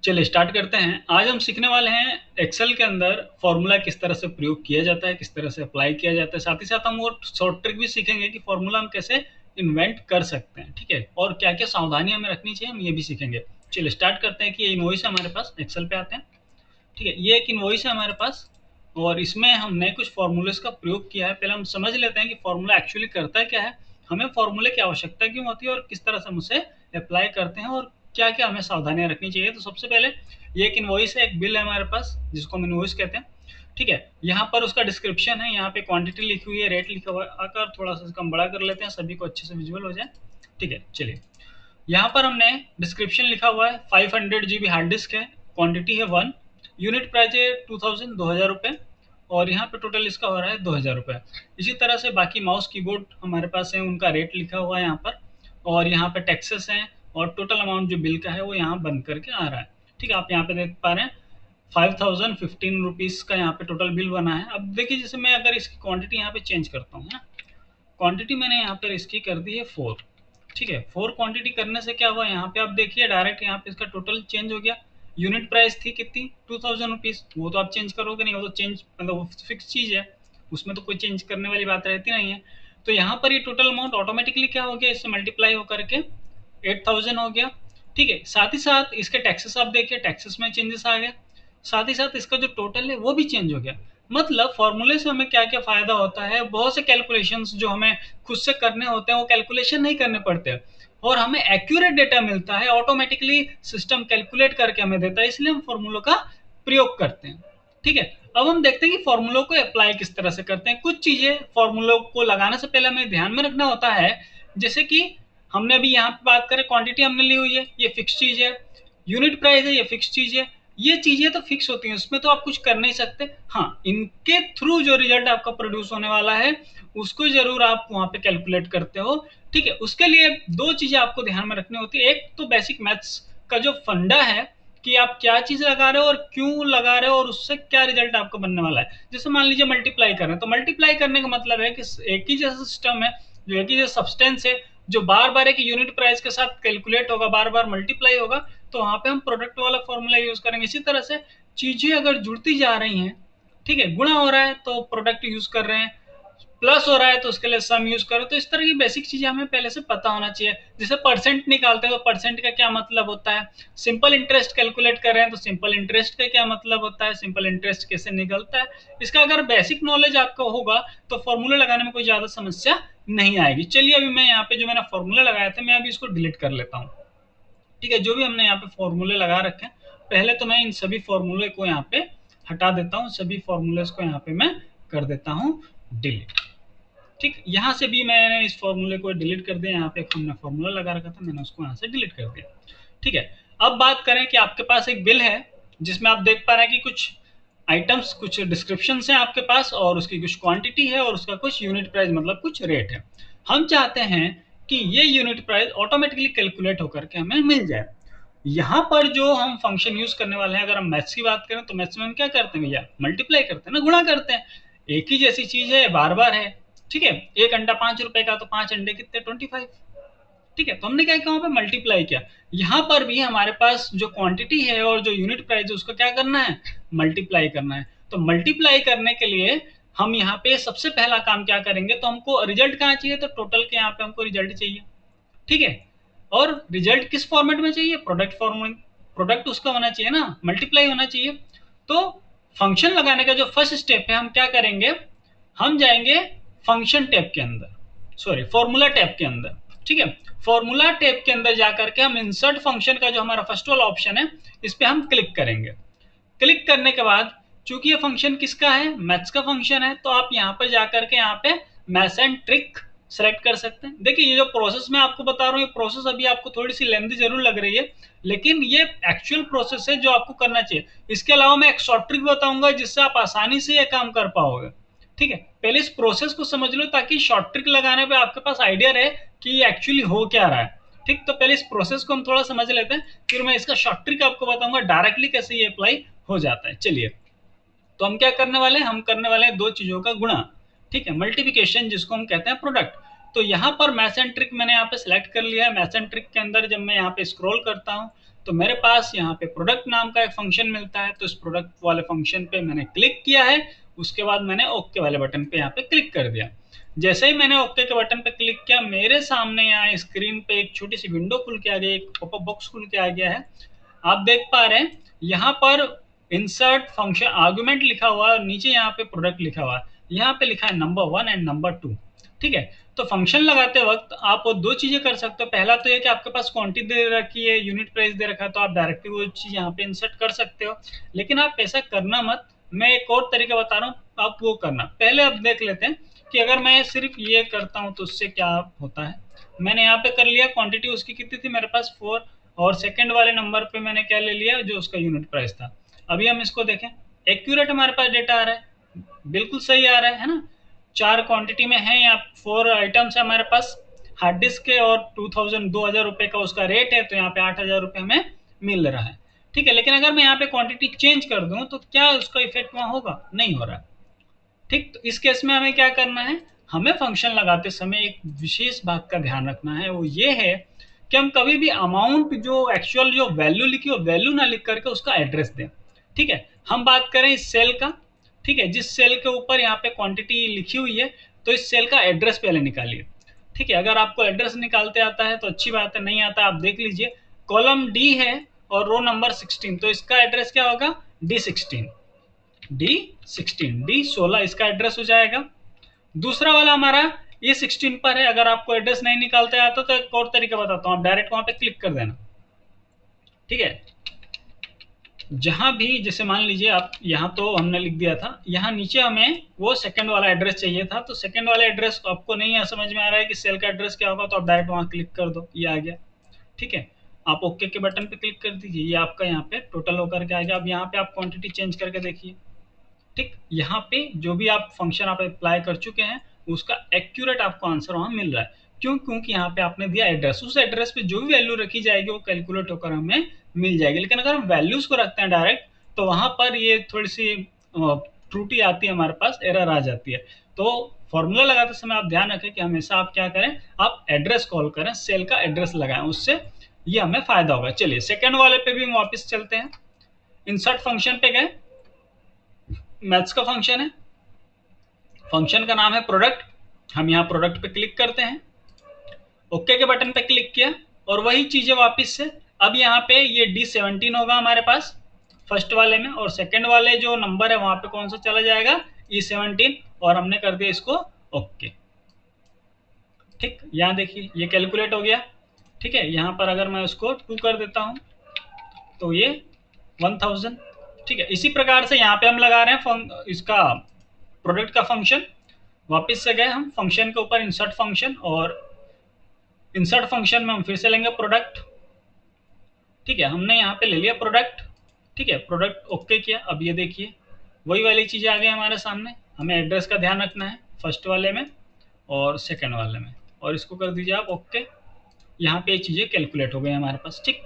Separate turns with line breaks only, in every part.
चलिए स्टार्ट करते हैं। आज हम सीखने वाले हैं एक्सेल के अंदर फॉर्मूला किस तरह से प्रयोग किया जाता है, किस तरह से अप्लाई किया जाता है। साथ ही साथ हम वो शॉर्ट ट्रिक भी सीखेंगे कि फॉर्मूला हम कैसे इन्वेंट कर सकते हैं, ठीक है, और क्या क्या सावधानी हमें रखनी चाहिए, हम ये भी सीखेंगे। चलिए स्टार्ट करते हैं कि ये इनवॉइस है हमारे पास, एक्सेल पे आते हैं। ठीक है, ये एक इनवॉइस है हमारे पास और इसमें हमने कुछ फॉर्मूलेस का प्रयोग किया है। पहले हम समझ लेते हैं कि फॉर्मूला एक्चुअली करता क्या है, हमें फॉर्मूले की आवश्यकता क्यों होती है और किस तरह से हम उसे अप्लाई करते हैं और क्या क्या हमें सावधानियां रखनी चाहिए। तो सबसे पहले ये एक इनवॉइस है, एक बिल है हमारे पास जिसको हम इनवॉइस कहते हैं। ठीक है, यहाँ पर उसका डिस्क्रिप्शन है, यहाँ पे क्वांटिटी लिखी हुई है, रेट लिखा हुआ है। आकर थोड़ा सा कम बड़ा कर लेते हैं सभी को अच्छे से विजुअल हो जाए। ठीक है, चलिए यहाँ पर हमने डिस्क्रिप्शन लिखा हुआ है 500 GB हार्ड डिस्क है, क्वांटिटी है 1, यूनिट प्राइस है 2000 ₹2000 और यहाँ पे टोटल इसका हो रहा है ₹2000। इसी तरह से बाकी माउस कीबोर्ड हमारे पास है, उनका रेट लिखा हुआ है यहाँ पर और यहाँ पे टैक्सेस हैं और टोटल अमाउंट जो बिल का है वो यहाँ बन करके आ रहा है। ठीक है, आप यहाँ पे देख पा रहे हैं 5015 रुपीज़ का यहाँ पे टोटल बिल बना है। अब देखिए जैसे मैं अगर इसकी क्वांटिटी यहाँ पे चेंज करता हूँ ना, क्वांटिटी मैंने यहाँ पर इसकी कर दी है 4। ठीक है, 4 क्वांटिटी करने से क्या हुआ, यहाँ पे आप देखिए डायरेक्ट यहाँ पे इसका टोटल चेंज हो गया। यूनिट प्राइस थी कितनी, 2000 रुपीज़, वो तो आप चेंज करोगे नहीं, वो तो चेंज मतलब वो फिक्स चीज़ है, उसमें तो कोई चेंज करने वाली बात रहती नहीं है। तो यहाँ पर ये टोटल अमाउंट ऑटोमेटिकली क्या हो गया, इससे मल्टीप्लाई होकर के 8000 हो गया। ठीक है, साथ ही साथ इसके टैक्सेस आप देखिए, टैक्सेस में चेंजेस आ गए, साथ ही साथ इसका जो टोटल है वो भी चेंज हो गया। मतलब फॉर्मूले से हमें क्या क्या फायदा होता है, बहुत से कैलकुलेशंस जो हमें खुद से करने होते हैं वो कैलकुलेशन नहीं करने पड़ते और हमें एक्यूरेट डेटा मिलता है, ऑटोमेटिकली सिस्टम कैलकुलेट करके हमें देता है, इसलिए हम फॉर्मूलों का प्रयोग करते हैं। ठीक है, अब हम देखते हैं कि फॉर्मूलों को अप्लाई किस तरह से करते हैं। कुछ चीजें फॉर्मूलों को लगाने से पहले हमें ध्यान में रखना होता है, जैसे कि हमने अभी यहाँ पे बात करें, क्वांटिटी हमने ली हुई है, ये फिक्स चीज है, यूनिट प्राइस है, ये फिक्स चीज है। ये चीजें तो फिक्स होती हैं, उसमें तो आप कुछ कर नहीं सकते। हाँ, इनके थ्रू जो रिजल्ट आपका प्रोड्यूस होने वाला है उसको जरूर आप वहां पे कैलकुलेट करते हो। ठीक है, उसके लिए दो चीजें आपको ध्यान में रखनी होती है। एक तो बेसिक मैथ्स का जो फंडा है कि आप क्या चीज लगा रहे हो और क्यों लगा रहे हो और उससे क्या रिजल्ट आपको बनने वाला है। जैसे मान लीजिए मल्टीप्लाई कर रहे हैं, तो मल्टीप्लाई करने का मतलब है कि एक ही जैसा सिस्टम है, जो एक ही जैसा सब्सटेंस है, जो बार बार एक यूनिट प्राइस के साथ कैलकुलेट होगा, बार बार मल्टीप्लाई होगा, तो वहां पे हम प्रोडक्ट वाला फॉर्मूला यूज करेंगे। इसी तरह से चीजें अगर जुड़ती जा रही हैं, ठीक है, गुणा हो रहा है तो प्रोडक्ट यूज कर रहे हैं, प्लस हो रहा है तो उसके लिए सम यूज करो। तो इस तरह की बेसिक चीजें हमें पहले से पता होना चाहिए। जैसे परसेंट निकालते हैं तो परसेंट का क्या मतलब होता है, सिंपल इंटरेस्ट कैलकुलेट कर रहे हैं तो सिंपल इंटरेस्ट का क्या मतलब होता है, सिंपल इंटरेस्ट कैसे निकलता है। इसका अगर बेसिक नॉलेज आपको होगा तो फॉर्मूला लगाने में कोई ज्यादा समस्या नहीं आएगी। चलिए अभी मैं यहाँ पे जो मैंने फॉर्मूला लगाया था, मैं अभी इसको डिलीट कर लेता हूँ। ठीक है, जो भी हमने यहाँ पे फॉर्मूले लगा रखे हैं, पहले तो मैं इन सभी फॉर्मूले को यहाँ पे हटा देता हूँ, सभी फॉर्मूले को यहाँ पे मैं कर देता हूँ डिलीट। ठीक, यहाँ से भी मैंने इस फॉर्मूले को डिलीट कर दिया, यहाँ पे हमने फॉर्मूला लगा रखा था, मैंने उसको यहाँ से डिलीट कर दिया। ठीक है, अब बात करें कि आपके पास एक बिल है जिसमें आप देख पा रहे हैं कि कुछ आइटम्स, कुछ डिस्क्रिप्शन है आपके पास और उसकी कुछ क्वांटिटी है और उसका कुछ यूनिट प्राइस मतलब कुछ रेट है। हम चाहते हैं कि ये यूनिट प्राइस ऑटोमेटिकली कैलकुलेट होकर के हमें मिल जाए। यहाँ पर जो हम फंक्शन यूज करने वाले हैं, अगर हम मैथ्स की बात करें तो मैथ्स में हम क्या करते हैं भैया, मल्टीप्लाई करते हैं ना, गुणा करते हैं। एक ही जैसी चीज है, बार बार है। ठीक है, एक अंडा 5 रुपए का तो 5 अंडे कितने, 25। ठीक है, तो हमने क्या किया, वहां पे मल्टीप्लाई किया। यहाँ पर भी हमारे पास जो क्वांटिटी है और जो यूनिट प्राइस है उसको क्या करना है, मल्टीप्लाई करना है। तो मल्टीप्लाई करने के लिए हम यहाँ पे सबसे पहला काम क्या करेंगे, तो हमको रिजल्ट कहाँ चाहिए, तो टोटल के यहाँ पे हमको रिजल्ट चाहिए। ठीक है, और रिजल्ट किस फॉर्मेट में चाहिए, प्रोडक्ट फॉर्मेट, प्रोडक्ट उसका होना चाहिए ना, मल्टीप्लाई होना चाहिए। तो फंक्शन लगाने का जो फर्स्ट स्टेप है, हम क्या करेंगे, हम जाएंगे फंक्शन टैब के अंदर, सॉरी फॉर्मूला टैब के अंदर। ठीक है, फॉर्मूला टैब के अंदर जाकर के हम इंसर्ट फंक्शन का जो हमारा फर्स्ट वाला ऑप्शन है इस पे हम क्लिक करेंगे। क्लिक करने के बाद चूंकि ये फंक्शन किसका है, मैथ्स का फंक्शन है, तो आप यहाँ पर जाकर के यहाँ पे मैथ्स एंड ट्रिक सेलेक्ट कर सकते हैं। देखिए ये जो प्रोसेस मैं आपको बता रहा हूँ, ये प्रोसेस अभी आपको थोड़ी सी लेंथी जरूर लग रही है, लेकिन ये एक्चुअल प्रोसेस है जो आपको करना चाहिए। इसके अलावा मैं एक शॉर्ट ट्रिक बताऊंगा जिससे आप आसानी से ये काम कर पाओगे। ठीक है, पहले इस प्रोसेस को समझ लो ताकि शॉर्ट ट्रिक लगाने पे आपके पास आइडिया रहे कि ये एक्चुअली हो क्या रहा है। ठीक, तो पहले इस प्रोसेस को हम थोड़ा समझ लेते हैं, फिर मैं इसका शॉर्ट ट्रिक आपको बताऊंगा डायरेक्टली कैसे ये अप्लाई हो जाता है। चलिए, तो हम क्या करने वाले हैं, हम करने वाले हैं दो चीजों का गुणा। ठीक है, मल्टीप्लिकेशन जिसको हम कहते हैं प्रोडक्ट। तो यहाँ पर मैसेंट्रिक मैंने यहाँ पे सिलेक्ट कर लिया है। मैसेंट्रिक के अंदर जब मैं यहाँ पे स्क्रॉल करता हूँ तो मेरे पास यहाँ पे प्रोडक्ट नाम का एक फंक्शन मिलता है। तो इस प्रोडक्ट वाले फंक्शन पे मैंने क्लिक किया है, उसके बाद मैंने ओके वाले बटन पे यहाँ पे क्लिक कर दिया। जैसे ही मैंने ओके के बटन पे क्लिक किया, मेरे सामने यहाँ स्क्रीन पे एक छोटी सी विंडो खुल के आ गई, एक पॉपअप बॉक्स खुल के आ गया है। आप देख पा रहे हैं यहाँ पर इंसर्ट फंक्शन आर्गुमेंट लिखा हुआ है, नीचे यहाँ पे प्रोडक्ट लिखा हुआ है, यहाँ पे लिखा है नंबर 1 एंड नंबर 2। ठीक है, तो फंक्शन लगाते वक्त आप वो दो चीजें कर सकते हो। पहला तो ये कि आपके पास क्वांटिटी दे रखी है, यूनिट प्राइस दे रखा है, तो आप डायरेक्टली वो चीज यहाँ पे इंसर्ट कर सकते हो। लेकिन आप ऐसा करना मत, मैं एक और तरीका बता रहा हूँ, आप वो करना। पहले आप देख लेते हैं कि अगर मैं सिर्फ ये करता हूँ तो उससे क्या होता है। मैंने यहाँ पे कर लिया, क्वांटिटी उसकी कितनी थी मेरे पास 4, और सेकंड वाले नंबर पे मैंने क्या ले लिया, जो उसका यूनिट प्राइस था। अभी हम इसको देखें, एक्यूरेट हमारे पास डेटा आ रहा है, बिल्कुल सही आ रहा है ना। 4 क्वांटिटी में है, यहाँ 4 आइटम्स है हमारे पास हार्ड डिस्क के, और 2000 रुपए का उसका रेट है, तो यहाँ पे 8000 रुपए हमें मिल रहा है। ठीक है, लेकिन अगर मैं यहाँ पे क्वांटिटी चेंज कर दूं तो क्या उसका इफेक्ट वहां होगा? नहीं हो रहा। ठीक, तो इस केस में हमें क्या करना है, हमें फंक्शन लगाते समय एक विशेष बात का ध्यान रखना है, वो ये है कि हम कभी भी अमाउंट जो एक्चुअल जो वैल्यू लिखी हो वैल्यू ना लिख करके उसका एड्रेस दें। ठीक है, हम बात करें इस सेल का। ठीक है, जिस सेल के ऊपर यहाँ पे क्वांटिटी लिखी हुई है, तो इस सेल का एड्रेस पहले निकालिए। ठीक है, अगर आपको एड्रेस निकालते आता है तो अच्छी बात है, नहीं आता आप देख लीजिए। कॉलम डी है और रो नंबर 16, तो इसका एड्रेस क्या होगा, D16। D16 इसका एड्रेस हो जाएगा। दूसरा वाला हमारा ये 16 पर है। अगर आपको एड्रेस नहीं निकालते आता तो एक और तरीका बताता हूँ, आप डायरेक्ट वहां पे क्लिक कर देना। ठीक है, जहां भी जैसे मान लीजिए आप यहाँ तो हमने लिख दिया था, यहाँ नीचे हमें वो सेकंड वाला एड्रेस चाहिए था, तो सेकंड वाला एड्रेस आपको नहीं है समझ में आ रहा है कि सेल का एड्रेस क्या होगा, तो आप डायरेक्ट वहां क्लिक कर दो, ये आ गया। ठीक है, आप ओके के बटन पे क्लिक कर दीजिए, ये आपका यहाँ पे टोटल होकर के आ गया। अब यहाँ पे आप क्वांटिटी चेंज करके देखिए। ठीक, यहाँ पे जो भी आप फंक्शन आप अप्लाई कर चुके हैं उसका एक्यूरेट आपको आंसर वहां मिल रहा है। क्यों? क्योंकि यहाँ पे आपने दिया एड्रेस, उस एड्रेस पे जो भी वैल्यू रखी जाएगी वो कैलकुलेट होकर हमें मिल जाएगी। लेकिन अगर हम वैल्यूज को रखते हैं डायरेक्ट, तो वहां पर ये थोड़ी सी त्रुटि आती है, हमारे पास एरर आ जाती है। तो फॉर्मूला लगाते समय आप ध्यान रखें कि हमेशा आप क्या करें, आप एड्रेस कॉल करें, सेल का एड्रेस लगाएं, उससे ये हमें फायदा होगा। चलिए सेकंड वाले पे भी हम वापस चलते हैं। इंसर्ट फंक्शन पे गए, मैथ्स का फंक्शन है, फंक्शन का नाम है प्रोडक्ट। हम यहाँ प्रोडक्ट पे क्लिक करते हैं, ओके के बटन पे क्लिक किया, और वही चीजें वापस से। अब यहाँ पे ये D17 होगा हमारे पास फर्स्ट वाले में, और सेकंड वाले जो नंबर है वहां पे कौन सा चला जाएगा, E17, और हमने कर दिया इसको ओके। ठीक, यहाँ देखिए ये कैलकुलेट हो गया। ठीक है, यहाँ पर अगर मैं उसको 2 कर देता हूँ तो ये 1000। ठीक है, इसी प्रकार से यहाँ पे हम लगा रहे हैं इसका प्रोडक्ट का फंक्शन। वापस से गए हम फंक्शन के ऊपर, इंसर्ट फंक्शन, और इंसर्ट फंक्शन में हम फिर से लेंगे प्रोडक्ट। ठीक है, हमने यहाँ पे ले लिया प्रोडक्ट। ठीक है, प्रोडक्ट ओके किया। अब ये देखिए वही वाली चीज़ें आ गई हमारे सामने। हमें एड्रेस का ध्यान रखना है फर्स्ट वाले में और सेकंड वाले में, और इसको कर दीजिए आप ओके। यहाँ पे ये चीज़ें कैलकुलेट हो गई हमारे पास। ठीक,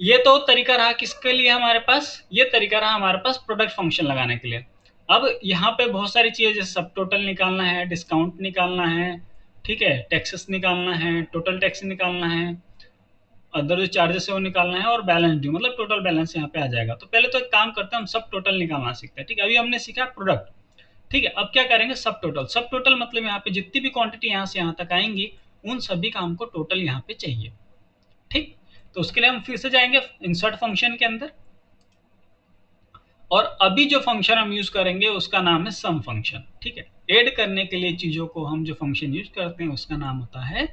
ये तो तरीका रहा किसके लिए हमारे पास, ये तरीका रहा हमारे पास प्रोडक्ट फंक्शन लगाने के लिए। अब यहाँ पे बहुत सारी चीज़ें, जैसे सब टोटल निकालना है, डिस्काउंट निकालना है, ठीक है, टैक्सेस निकालना है, टोटल टैक्स निकालना है, अदर जो चार्जेस है वो निकालना है, और बैलेंस ड्यू मतलब टोटल बैलेंस यहाँ पे आ जाएगा। तो पहले तो एक काम करते हैं, हम सब टोटल निकालना सीखते हैं। ठीक है, अभी हमने सीखा प्रोडक्ट। ठीक है, अब क्या करेंगे, सब टोटल। सब टोटल मतलब यहाँ पे जितनी भी क्वांटिटी यहाँ से यहाँ तक आएंगी उन सभी का हमको टोटल यहाँ पे चाहिए। ठीक, तो उसके लिए हम फिर से जाएंगे इंसर्ट फंक्शन के अंदर, और अभी जो फंक्शन हम यूज करेंगे उसका नाम है सम फंक्शन। ठीक है, ऐड करने के लिए चीजों को हम जो फंक्शन यूज करते हैं उसका नाम होता है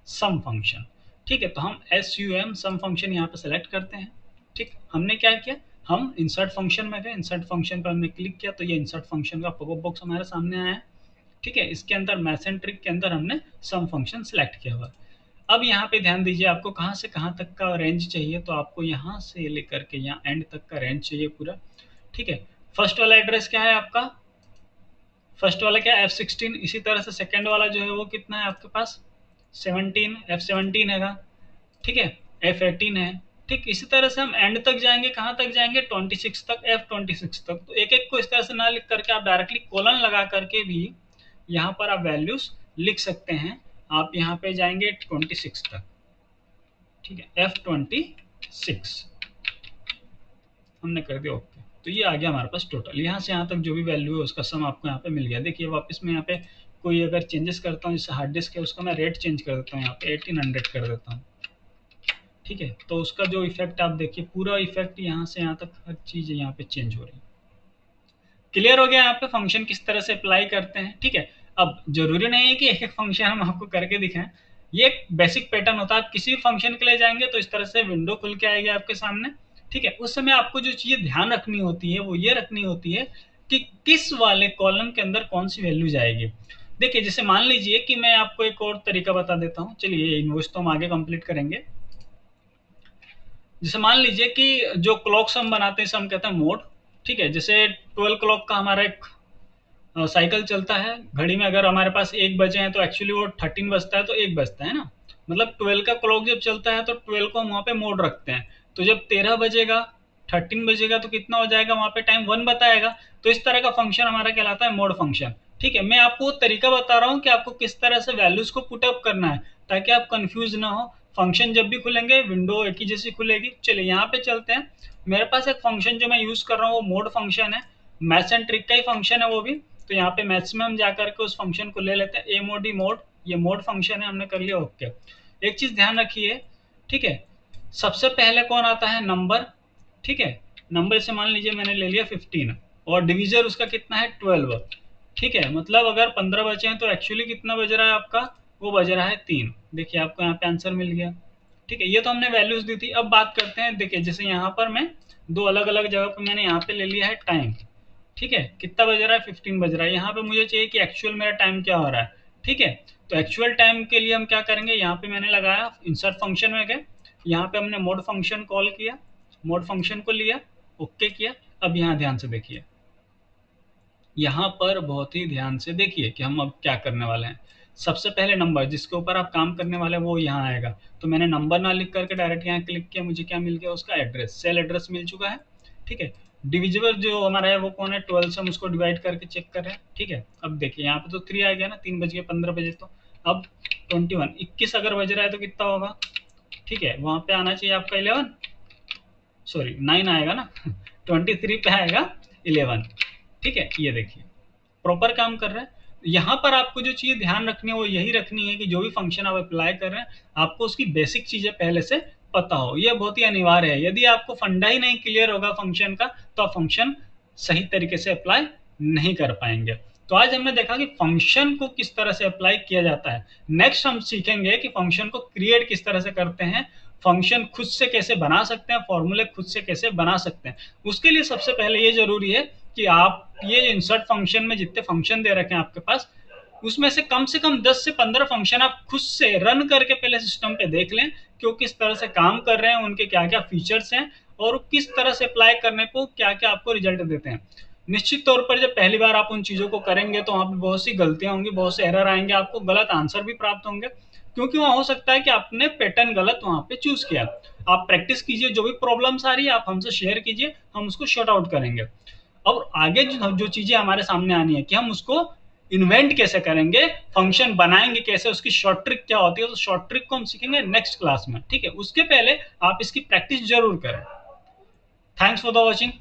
सम फंक्शन। ठीक है, तो हम SUM सम फंक्शन यहाँ पे सेलेक्ट करते हैं। ठीक, हमने क्या किया, हम इंसर्ट फंक्शन में गए, इंसर्ट फंक्शन पर हमने क्लिक किया, तो ये इंसर्ट फंक्शन का पॉपअप बॉक्स हमारे सामने आया है। ठीक है, इसके अंदर मैसेंट्रिक के अंदर हमने सम फंक्शन सेलेक्ट किया हुआ है। अब यहाँ पे ध्यान दीजिए, आपको कहाँ से कहाँ तक का रेंज चाहिए, तो आपको यहाँ से लेकर के यहाँ एंड तक का रेंज चाहिए पूरा। ठीक है, फर्स्ट वाला एड्रेस क्या है आपका, फर्स्ट वाला क्या है F16। इसी तरह से सेकंड वाला जो है वो कितना है आपके पास 17, F17 है। ठीक है, F18 है। ठीक, इसी तरह से हम एंड तक जाएंगे, कहाँ तक जाएंगे 26 तक, F26 तक। तो एक एक को इस तरह से ना लिख करके आप डायरेक्टली कोलन लगा करके भी यहाँ पर आप वैल्यूज लिख सकते हैं। आप यहाँ पे जाएंगे 26 तक, ठीक है, F26 हमने कर दिया ओके। तो ये आ गया हमारे पास टोटल, यहाँ से यहाँ तक जो भी वैल्यू है उसका सम आपको यहाँ पे मिल गया। देखिए वापस मैं यहाँ पे कोई अगर चेंजेस करता हूँ, जैसे हार्ड डिस्क है उसका मैं रेट चेंज कर देता हूँ, यहाँ पे 1800 कर देता हूँ, ठीक है। तो उसका जो इफेक्ट आप देखिए, पूरा इफेक्ट यहाँ से यहाँ तक हर चीज़ यहाँ पे चेंज हो रही है। क्लियर हो गया यहाँ पे फंक्शन किस तरह से अप्लाई करते हैं, ठीक है। अब जरूरी नहीं है कि एक एक फंक्शन हम आपको करके दिखाएं, ये एक बेसिक पैटर्न होता है। आप किसी भी फंक्शन के लिए जाएंगे तो इस तरह से विंडो खुल के आएगी आपके सामने, ठीक है। उस समय आपको जो चीज़ ध्यान रखनी होती है वो ये रखनी होती है कि किस वाले कॉलम के अंदर कौन सी वैल्यू जाएगी। देखिए जैसे मान लीजिए कि मैं आपको एक और तरीका बता देता हूँ, चलिए इन्वॉइस तो हम आगे कंप्लीट करेंगे। जैसे मान लीजिए कि जो क्लॉक्स हम बनाते हैं हम कहते हैं मोड, ठीक है। जैसे 12 क्लॉक का हमारा एक साइकिल चलता है घड़ी में, अगर हमारे पास 1 बजे हैं तो एक्चुअली वो 13 बजता है तो 1 बजता है ना, मतलब 12 का क्लॉक जब चलता है तो 12 को हम वहाँ पे मोड रखते हैं। तो जब 13 बजेगा 13 बजेगा तो कितना हो जाएगा, वहाँ पे टाइम 1 बताएगा। तो इस तरह का फंक्शन हमारा कहलाता है मोड फंक्शन, ठीक है। मैं आपको तरीका बता रहा हूँ कि आपको किस तरह से वैल्यूज को पुटअप करना है ताकि आप कंफ्यूज ना हो। फंक्शन जब भी खुलेंगे विंडो एक ही जैसी खुलेगी। चलिए यहाँ पे चलते हैं। मेरे पास एक फंक्शन जो मैं यूज कर रहा हूँ वो मोड फंक्शन है, मैथ्स एंड ट्रिक का ही फंक्शन है वो भी। तो यहाँ पे मैथ्स में हम जाकर के उस फंक्शन को ले लेते हैं, ए मोडी मोड, ये मोड फंक्शन है, हमने कर लिया ओके। एक चीज ध्यान रखिए, ठीक है, सबसे पहले कौन आता है, नंबर, ठीक है। नंबर से मान लीजिए मैंने ले लिया 15 और डिविजर उसका कितना है 12, ठीक है। मतलब अगर 15 बचे हैं तो एक्चुअली कितना बज रहा है आपका, वो बज रहा है 3। देखिए आपको यहाँ पे आंसर मिल गया, ठीक है। ये तो हमने वैल्यूज दी थी। अब बात करते हैं, देखिए जैसे यहाँ पर मैं दो अलग अलग जगह पर मैंने यहाँ पे ले लिया है टाइम, ठीक है। कितना बज रहा है, 15 बज रहा है। यहाँ पे मुझे चाहिए कि एक्चुअल मेरा टाइम क्या हो रहा है, ठीक है। तो एक्चुअल टाइम के लिए हम क्या करेंगे, यहाँ पे मैंने लगाया इंसर्ट फंक्शन में गए, यहाँ पे हमने मोड फंक्शन कॉल किया, मोड फंक्शन को लिया, ओके किया। अब यहाँ ध्यान से देखिए, यहाँ पर बहुत ही ध्यान से देखिए कि हम अब क्या करने वाले हैं। सबसे पहले नंबर जिसके ऊपर आप काम करने वाले हैं वो यहाँ आएगा। तो मैंने नंबर ना लिख करके डायरेक्ट यहाँ क्लिक किया, मुझे क्या मिल गया, उसका एड्रेस, सेल एड्रेस मिल चुका है, ठीक है। डिविजिबल जो हमारा है वो कौन है, 12 से हम उसको डिवाइड करके चेक कर रहे हैं, ठीक है। अब देखिए यहाँ पे तो 3 आ गया ना, 3 बज गए 15 बजे। तो अब 21 21 अगर बज रहा है तो कितना होगा, ठीक है। वहां पे आना चाहिए आपका 11, सॉरी 9 आएगा ना 23 पे आएगा 11, ठीक है। ये देखिए प्रॉपर काम कर रहा है। यहाँ पर आपको जो चीज़ ध्यान रखनी है वो यही रखनी है कि जो भी फंक्शन आप अप्लाई कर रहे हैं आपको उसकी बेसिक चीज़ें पहले से पता हो, यह बहुत ही अनिवार्य है। यदि आपको फंडा ही नहीं क्लियर होगा फंक्शन का तो आप फंक्शन सही तरीके से अप्लाई नहीं कर पाएंगे। तो आज हमने देखा कि फंक्शन को किस तरह से अप्लाई किया जाता है। नेक्स्ट हम सीखेंगे कि फंक्शन को क्रिएट किस तरह से करते हैं, फंक्शन खुद से कैसे बना सकते हैं, फॉर्मूले खुद से कैसे बना सकते हैं। उसके लिए सबसे पहले ये जरूरी है कि आप ये इंसर्ट फंक्शन में जितने फंक्शन दे रखे हैं आपके पास, उसमें से कम 10 से 15 फंक्शन आप खुद से रन करके पहले सिस्टम पे देख लें कि वो किस तरह से काम कर रहे हैं, उनके क्या क्या फीचर्स हैं और किस तरह से अप्लाई करने पर क्या क्या आपको रिजल्ट देते हैं। निश्चित तौर पर जब पहली बार आप उन चीज़ों को करेंगे तो वहाँ पे बहुत सी गलतियां होंगी, बहुत से एरर आएंगे, आपको गलत आंसर भी प्राप्त होंगे, क्योंकि वहाँ हो सकता है कि आपने पैटर्न गलत वहाँ पे चूज किया। आप प्रैक्टिस कीजिए, जो भी प्रॉब्लम्स आ रही है आप हमसे शेयर कीजिए, हम उसको शॉर्ट आउट करेंगे। और आगे जो चीजें हमारे सामने आनी है कि हम उसको इन्वेंट कैसे करेंगे, फंक्शन बनाएंगे कैसे, उसकी शॉर्ट ट्रिक क्या होती है, तो शॉर्ट ट्रिक को हम सीखेंगे नेक्स्ट क्लास में, ठीक है। उसके पहले आप इसकी प्रैक्टिस जरूर करें। Thanks for the watching.